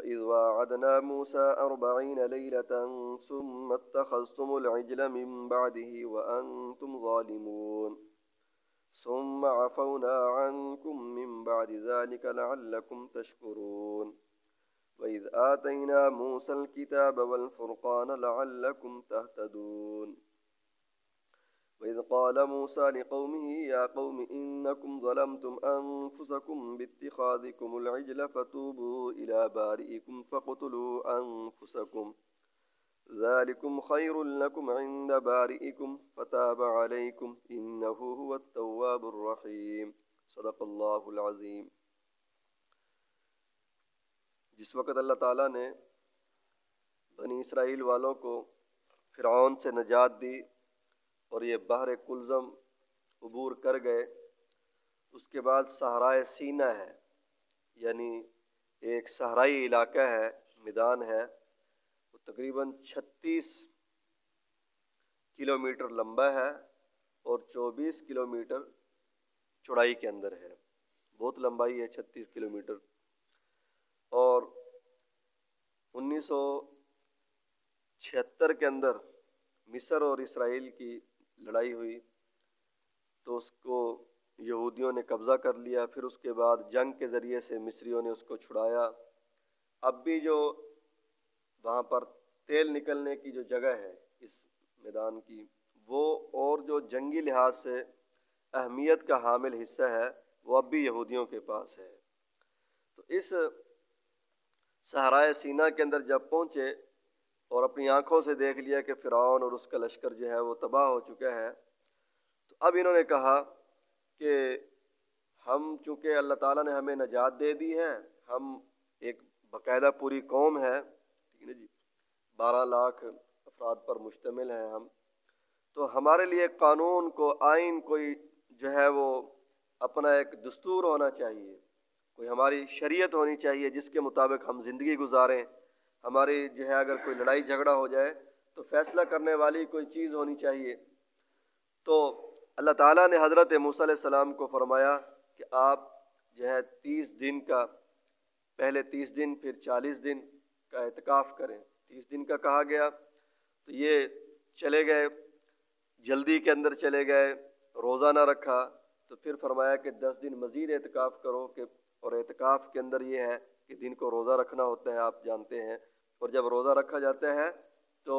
وَإِذْ وَاعَدْنَا مُوسَىٰ 40 لَيْلَةً ثُمَّ اتَّخَذْتُمُ الْعِجْلَ مِن بَعْدِهِ وَأَنْتُمْ ظَالِمُونَ ثُمَّ عَفَوْنَا عَنْكُم مِّن بَعْدِ ذَلِكَ لَعَلَّكُمْ تَشْكُرُونَ وَإِذْ آتَيْنَا مُوسَى الْكِتَابَ وَالْفُرْقَانَ لَعَلَّكُمْ تَهْتَدُونَ وَإِذْ قَالَ مُوسَى لِقَوْمِهِ يَا قَوْمِ إِنَّكُمْ ظَلَمْتُمْ أَنفُسَكُمْ بِاتِّخَاذِكُمُ الْعِجْلَ فَتُوبُوا إِلَىٰ بَارِئِكُمْ فَاقْتُلُوا أَنفُسَكُمْ ذَلِكُمْ خَيْرٌ لَكُمْ عِندَ بَارِئِكُمْ فَتَابَ عَلَيْكُمْ إِنَّهُ هُوَ التَّوَّابُ الرَّحِيمُ صدق اللہ العظیم۔ جس وقت اللہ تعالیٰ نے بنی اسرائیل والوں کو فرعون سے نجات دی اور یہ بحر کلزم عبور کر گئے، اس کے بعد صحرائے سینا ہے، یعنی ایک صحرائی علاقہ ہے، میدان ہے، وہ تقریباً 36 کلومیٹر لمبا ہے اور 24 کلومیٹر چوڑائی کے اندر ہے، بہت لمبائی ہے 36 کلومیٹر۔ اور 1976 کے اندر مصر اور اسرائیل کی لڑائی ہوئی تو اس کو یہودیوں نے قبضہ کر لیا، پھر اس کے بعد جنگ کے ذریعے سے مصریوں نے اس کو چھڑایا۔ اب بھی جو وہاں پر تیل نکلنے کی جو جگہ ہے اس میدان کی، وہ اور جو جنگی لحاظ سے اہمیت کا حامل حصہ ہے وہ اب بھی یہودیوں کے پاس ہے۔ تو اس صحرائے سینا کے اندر جب پہنچے اور اپنی آنکھوں سے دیکھ لیا کہ فرعون اور اس کا لشکر جو ہے وہ تباہ ہو چکا ہے، تو اب انہوں نے کہا کہ ہم چونکہ اللہ تعالیٰ نے ہمیں نجات دے دی ہے، ہم ایک باقاعدہ پوری قوم ہے، ٹھیک ہے جی، 12 لاکھ افراد پر مشتمل ہیں ہم، تو ہمارے لیے قانون کو، آئین کوئی جو ہے وہ اپنا ایک دستور ہونا چاہیے، کوئی ہماری شریعت ہونی چاہیے جس کے مطابق ہم زندگی گزاریں۔ ہماری جو ہے اگر کوئی لڑائی جھگڑا ہو جائے تو فیصلہ کرنے والی کوئی چیز ہونی چاہیے۔ تو اللہ تعالیٰ نے حضرت موسیٰ علیہ السلام کو فرمایا کہ آپ جو ہے 30 دن کا، پہلے 30 دن پھر 40 دن کا اعتکاف کریں۔ 30 دن کا کہا گیا تو یہ چلے گئے، جلدی کے اندر چلے گئے، روزہ نہ رکھا، تو پھر فرمایا کہ 10 دن مزید اعتکاف کرو، کہ اور اعتکاف کے اندر یہ ہے کہ دن کو روزہ رکھنا ہوتا ہے، آپ جانتے ہیں، اور جب روزہ رکھا جاتا ہے تو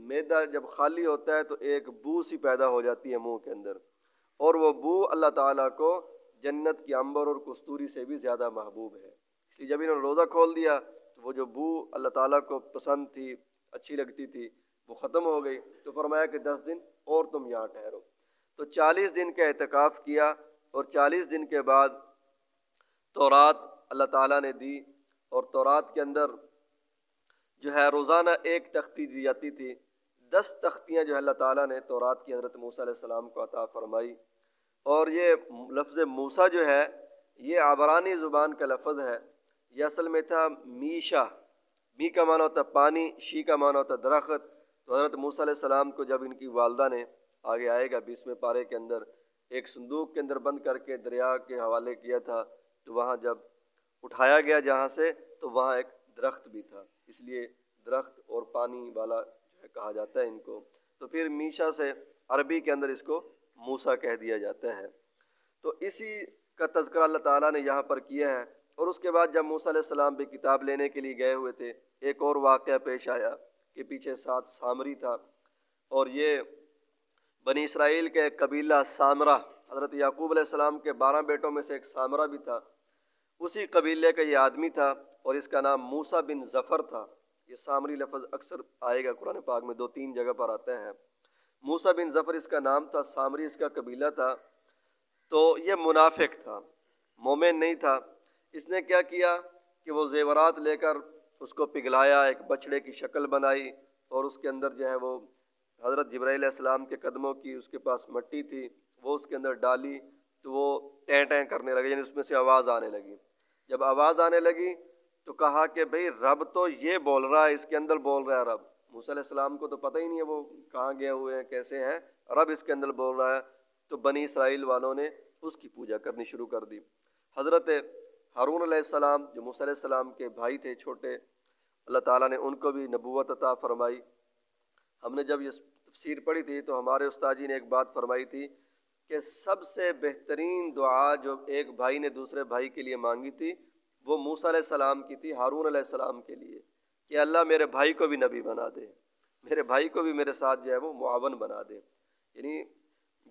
معدہ جب خالی ہوتا ہے تو ایک بو سی پیدا ہو جاتی ہے منہ کے اندر، اور وہ بو اللہ تعالیٰ کو جنت کی عنبر اور کستوری سے بھی زیادہ محبوب ہے۔ اس لیے جب انہوں نے روزہ کھول دیا تو وہ جو بو اللہ تعالیٰ کو پسند تھی، اچھی لگتی تھی، وہ ختم ہو گئی، تو فرمایا کہ 10 دن اور تم یہاں ٹھہرو۔ تو 40 دن کا اعتکاف کیا، اور 40 دن کے بعد تورات اللہ تعالیٰ نے دی، اور تورات کے اندر جو ہے روزانہ ایک تختی دی جاتی تھی، 10 تختیاں جو ہے اللہ تعالیٰ نے تورات کی حضرت موسیٰ علیہ السلام کو عطا فرمائی۔ اور یہ لفظ موسیٰ جو ہے یہ عبرانی زبان کا لفظ ہے، یہ اصل میں تھا میشا، می کا معنی ہوتا پانی، شی کا معنی ہوتا درخت۔ تو حضرت موسیٰ علیہ السلام کو جب ان کی والدہ نے، آگے آئے گا 20ویں پارے کے اندر، ایک صندوق کے اندر بند کر کے دریا کے حوالے کیا تھا، تو وہاں جب اٹھایا گیا جہاں سے تو وہاں ایک درخت بھی تھا، اس لیے درخت اور پانی والا جو ہے کہا جاتا ہے ان کو۔ تو پھر میشا سے عربی کے اندر اس کو موسیٰ کہہ دیا جاتا ہے۔ تو اسی کا تذکرہ اللہ تعالیٰ نے یہاں پر کیا ہے۔ اور اس کے بعد جب موسیٰ علیہ السلام بھی کتاب لینے کے لیے گئے ہوئے تھے، ایک اور واقعہ پیش آیا کہ پیچھے ساتھ سامری تھا، اور یہ بنی اسرائیل کے قبیلہ سامرہ، حضرت یعقوب علیہ السلام کے 12 بیٹوں میں سے ایک سامرہ بھی تھا، اسی قبیلے کا یہ آدمی تھا، اور اس کا نام موسیٰ بن ظفر تھا۔ یہ سامری لفظ اکثر آئے گا قرآن پاک میں، 2-3 جگہ پر آتا ہے۔ موسیٰ بن ظفر اس کا نام تھا، سامری اس کا قبیلہ تھا۔ تو یہ منافق تھا، مومن نہیں تھا۔ اس نے کیا کیا کہ وہ زیورات لے کر اس کو پگھلایا، ایک بچڑے کی شکل بنائی، اور اس کے اندر جو ہے وہ حضرت جبرائیل علیہ السلام کے قدموں کی اس کے پاس مٹی تھی، وہ اس کے اندر ڈالی، تو وہ ٹیں ٹیں کرنے لگے، یعنی اس میں سے آواز آنے لگی۔ جب آواز آنے لگی تو کہا کہ بھئی رب تو یہ بول رہا ہے، اس کے اندر بول رہا ہے رب۔ موسیٰ علیہ السلام کو تو پتہ ہی نہیں ہے وہ کہاں گئے ہوئے ہیں، کیسے ہیں، رب اس کے اندر بول رہا ہے۔ تو بنی اسرائیل والوں نے اس کی پوجا کرنی شروع کر دی۔ حضرت ہارون علیہ السلام جو موسیٰ علیہ السلام کے بھائی تھے چھوٹے، اللہ تعالیٰ نے ان کو بھی نبوت عطا فرمائی۔ ہم نے جب یہ تفسیر پڑھی تھی تو ہمارے استاد جی نے ایک بات فرمائی تھی کہ سب سے بہترین دعا جو ایک بھائی نے دوسرے بھائی کے لیے مانگی تھی وہ موسیٰ علیہ السلام کی تھی ہارون علیہ السلام کے لیے، کہ اللہ میرے بھائی کو بھی نبی بنا دے، میرے بھائی کو بھی میرے ساتھ جو ہے وہ معاون بنا دے۔ یعنی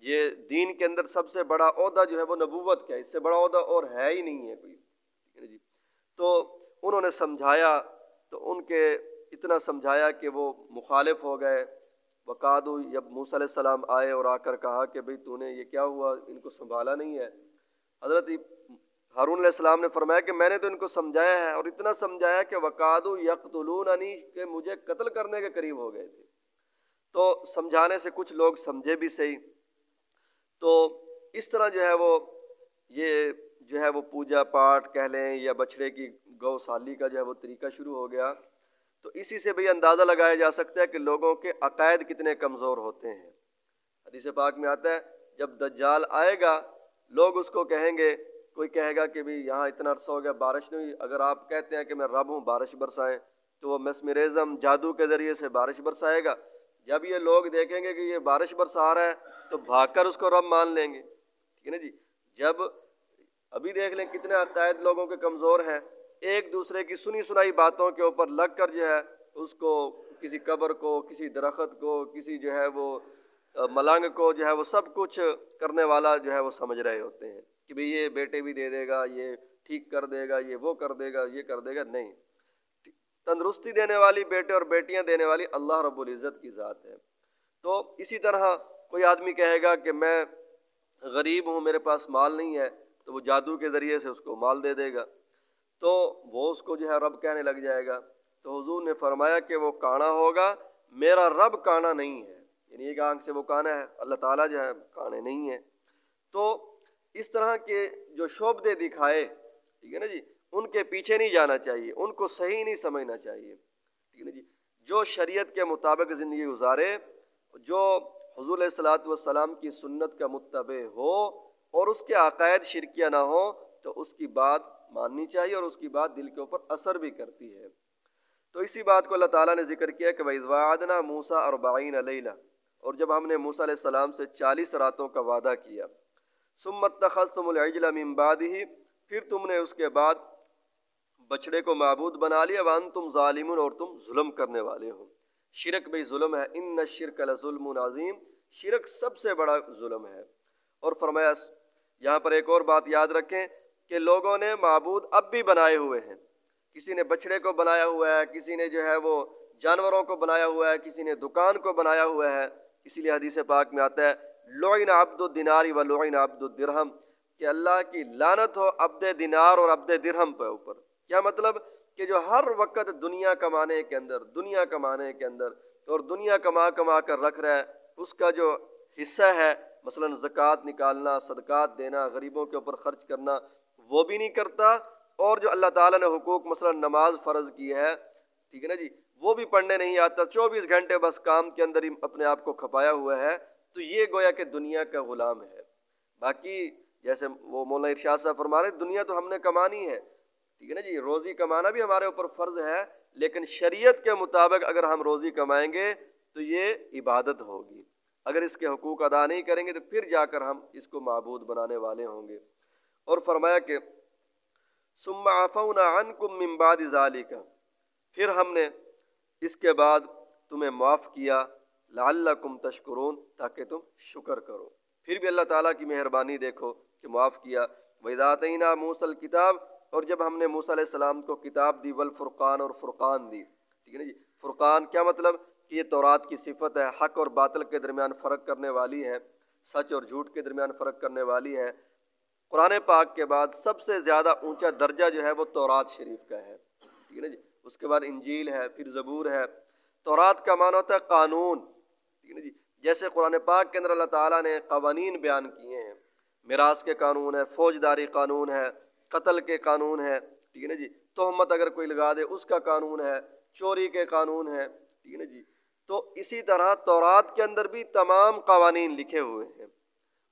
یہ دین کے اندر سب سے بڑا عہدہ جو ہے وہ نبوت کا ہے، اس سے بڑا عہدہ اور ہے ہی نہیں ہے کوئی، ٹھیک ہے جی۔ تو انہوں نے سمجھایا تو ان کے اتنا سمجھایا کہ وہ مخالف ہو گئے۔ وقادو، جب موسیٰ علیہ السلام آئے اور آ کر کہا کہ بھئی تو نے یہ کیا ہوا، ان کو سنبھالا نہیں ہے، حضرت ہارون علیہ السلام نے فرمایا کہ میں نے تو ان کو سمجھایا ہے، اور اتنا سمجھایا کہ وقادو یقتلوننی، کہ مجھے قتل کرنے کے قریب ہو گئے تھے۔ تو سمجھانے سے کچھ لوگ سمجھے بھی صحیح۔ تو اس طرح جو ہے وہ یہ جو ہے وہ پوجا پاٹ کہہ لیں یا بچڑے کی گو سالی کا جو ہے وہ طریقہ شروع ہو گیا۔ تو اسی سے بھی اندازہ لگایا جا سکتا ہے کہ لوگوں کے عقائد کتنے کمزور ہوتے ہیں۔ حدیث پاک میں آتا ہے جب دجال آئے گا لوگ اس کو کہیں گے، کوئی کہے گا کہ بھی یہاں اتنا عرصہ ہو گیا بارش نہیں ہوئی، اگر آپ کہتے ہیں کہ میں رب ہوں بارش برسائیں، تو وہ مسمرزم جادو کے ذریعے سے بارش برسائے گا۔ جب یہ لوگ دیکھیں گے کہ یہ بارش برسا رہا ہے تو بھاگ کر اس کو رب مان لیں گے، ٹھیک ہے نا جی۔ جب ابھی دیکھ لیں کتنے عقائد لوگوں کے کمزور ہیں، ایک دوسرے کی سنی سنائی باتوں کے اوپر لگ کر جو ہے اس کو کسی قبر کو، کسی درخت کو، کسی جو ہے وہ ملنگ کو جو ہے وہ سب کچھ کرنے والا جو ہے وہ سمجھ رہے ہوتے ہیں کہ بھئی یہ بیٹے بھی دے دے گا، یہ ٹھیک کر دے گا، یہ وہ کر دے گا، یہ کر دے گا۔ نہیں، تندرستی دینے والی، بیٹے اور بیٹیاں دینے والی اللہ رب العزت کی ذات ہے۔ تو اسی طرح کوئی آدمی کہے گا کہ میں غریب ہوں، میرے پاس مال نہیں ہے، تو وہ جادو کے ذریعے سے اس کو مال دے دے گا، تو وہ اس کو جو ہے رب کہنے لگ جائے گا۔ تو حضور نے فرمایا کہ وہ کانا ہوگا، میرا رب کانا نہیں ہے، یعنی ایک آنکھ سے وہ کانا ہے، اللہ تعالیٰ جو ہے کانے نہیں ہے۔ تو اس طرح کے جو شعبدے دکھائے، ٹھیک ہے نا جی، ان کے پیچھے نہیں جانا چاہیے، ان کو صحیح نہیں سمجھنا چاہیے، ٹھیک ہے نا جی۔ جو شریعت کے مطابق زندگی گزارے، جو حضور علیہ الصلوۃ والسلام کی سنت کا متبع ہو اور اس کے عقائد شرکیہ نہ ہو تو اس کی بات ماننی چاہیے، اور اس کی بات دل کے اوپر اثر بھی کرتی ہے۔ تو اسی بات کو اللہ تعالیٰ نے ذکر کیا کہ وَإِذْ وَعَدْنَا مُوسَىٰ 40 لَيْلَةً، اور جب ہم نے موسیٰ علیہ السلام سے 40 راتوں کا وعدہ کیا۔ ثُمَّ اتَّخَذْتُمُ الْعِجْلَ مِن بَعْدِهِ، پھر تم نے اس کے بعد بچڑے کو معبود بنا لیا، وَأَنْتُمْ ظَالِمُونَ، اور تم ظلم کرنے والے ہو۔ شرک بھی ظلم ہے، اِنَّ الشِّرْكَ لَظُلْمٌ عَظِيمٌ، شرک سب سے بڑا ظلم ہے۔ اور فرمایا یہاں پر ایک اور بات یاد رکھیں کہ لوگوں نے معبود اب بھی بنائے ہوئے ہیں، کسی نے بچڑے کو بنایا ہوا ہے، کسی نے جو ہے وہ جانوروں کو بنایا ہوا ہے، کسی نے دکان کو بنایا ہوا ہے۔ اسی لیے حدیث پاک میں آتا ہے لعن عبد الدینار و لعن عبد الدرہم، کہ اللہ کی لعنت ہو عبد دینار اور عبد درہم پہ اوپر۔ کیا مطلب؟ کہ جو ہر وقت دنیا کمانے کے اندر اور دنیا کما کر رکھ رہا ہے، اس کا جو حصہ ہے مثلا زکوٰۃ نکالنا، صدقات دینا، غریبوں کے اوپر خرچ کرنا، وہ بھی نہیں کرتا، اور جو اللہ تعالیٰ نے حقوق مثلا نماز فرض کی ہے، ٹھیک ہے نا جی، وہ بھی پڑھنے نہیں آتا، 24 گھنٹے بس کام کے اندر ہی اپنے آپ کو کھپایا ہوا ہے، تو یہ گویا کہ دنیا کا غلام ہے۔ باقی جیسے وہ مولانا ارشاد صاحب فرما رہے دنیا تو ہم نے کمانی ہے، ٹھیک ہے نا جی، روزی کمانا بھی ہمارے اوپر فرض ہے، لیکن شریعت کے مطابق اگر ہم روزی کمائیں گے تو یہ عبادت ہوگی، اگر اس کے حقوق ادا نہیں کریں گے تو پھر جا کر ہم اس کو معبود بنانے والے ہوں گے۔ اور فرمایا کہ ثم عفونا عنکم من بعد ذلک، پھر ہم نے اس کے بعد تمہیں معاف کیا، لعلکم تشکرون، تاکہ تم شکر کرو۔ پھر بھی اللہ تعالیٰ کی مہربانی دیکھو کہ معاف کیا۔ وَإِذْ آتَيْنَا مُوسَى الْكِتَابَ، اور جب ہم نے موسیٰ علیہ السلام کو کتاب دی، والفرقان، اور فرقان دی، ٹھیک ہے نا جی۔ فرقان کیا مطلب؟ کہ یہ تورات کی صفت ہے، حق اور باطل کے درمیان فرق کرنے والی ہے، سچ اور جھوٹ کے درمیان فرق کرنے والی ہے۔ قرآن پاک کے بعد سب سے زیادہ اونچا درجہ جو ہے وہ تورات شریف کا ہے، ٹھیک ہے نا جی۔ اس کے بعد انجیل ہے، پھر زبور ہے۔ تورات کا معنی ہوتا ہے قانون، ٹھیک ہے نا جی، جیسے قرآن پاک کے اندر اللہ تعالیٰ نے قوانین بیان کیے ہیں، میراث کے قانون ہے، فوجداری قانون ہے، قتل کے قانون ہے، ٹھیک ہے نا جی، تہمت اگر کوئی لگا دے اس کا قانون ہے، چوری کے قانون ہے، ٹھیک ہے نا جی۔ تو اسی طرح تورات کے اندر بھی تمام قوانین لکھے ہوئے ہیں۔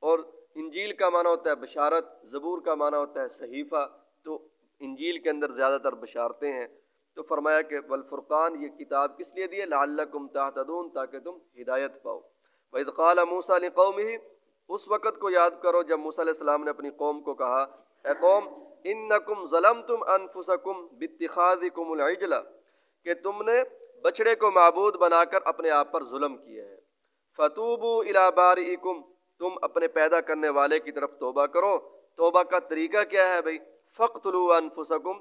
اور انجیل کا معنی ہوتا ہے بشارت، زبور کا معنی ہوتا ہے صحیفہ، تو انجیل کے اندر زیادہ تر بشارتیں ہیں، تو فرمایا کہ والفرقان، یہ کتاب کس لیے دی ہے؟ لعلکم تہتدون، تاکہ تم ہدایت پاؤ۔ وَإِذْ قَالَ مُوسَىٰ لِقَوْمِهِ، اس وقت کو یاد کرو جب موسیٰ علیہ السلام نے اپنی قوم کو کہا، اے قوم انکم ظلمتم انفسکم باتخاذکم العجل، کہ تم نے بچڑے کو معبود بنا کر اپنے آپ پر ظلم کیا ہے۔ فتوبوا الی بارئکم، تم اپنے پیدا کرنے والے کی طرف توبہ کرو۔ توبہ کا طریقہ کیا ہے بھائی؟ فقتلوا انفسکم،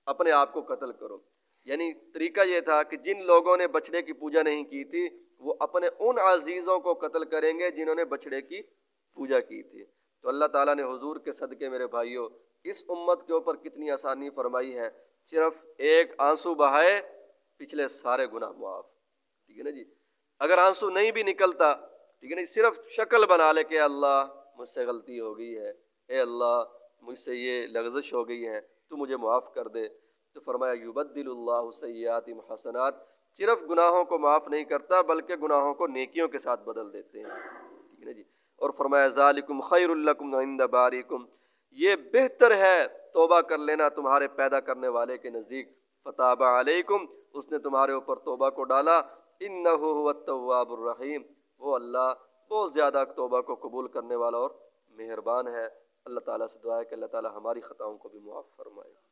اپنے آپ کو قتل کرو۔ یعنی طریقہ یہ تھا کہ جن لوگوں نے بچڑے کی پوجا نہیں کی تھی وہ اپنے ان عزیزوں کو قتل کریں گے جنہوں نے بچڑے کی پوجا کی تھی۔ تو اللہ تعالیٰ نے حضور کے صدقے میرے بھائیوں اس امت کے اوپر کتنی آسانی فرمائی ہے، صرف ایک آنسو بہائے پچھلے سارے گناہ معاف، ٹھیک ہے نا جی۔ اگر آنسو نہیں بھی نکلتا، ٹھیک ہے نا، صرف شکل بنا لے کہ اللہ مجھ سے غلطی ہو گئی ہے، اے اللہ مجھ سے یہ لغزش ہو گئی ہے، تو مجھے معاف کر دے، تو فرمایا یبدل اللہ سیئاتہم حسنات، صرف گناہوں کو معاف نہیں کرتا بلکہ گناہوں کو نیکیوں کے ساتھ بدل دیتے ہیں، ٹھیک ہے نا جی۔ اور فرمایا ذالکم خیر لکم عند باریکم، یہ بہتر ہے توبہ کر لینا تمہارے پیدا کرنے والے کے نزدیک۔ فتاب علیکم، اس نے تمہارے اوپر توبہ کو ڈالا۔ انہ هو التواب الرحیم، وہ اللہ بہت زیادہ توبہ کو قبول کرنے والا اور مہربان ہے۔ اللہ تعالیٰ سے دعا ہے کہ اللہ تعالیٰ ہماری خطاؤں کو بھی معاف فرمائے۔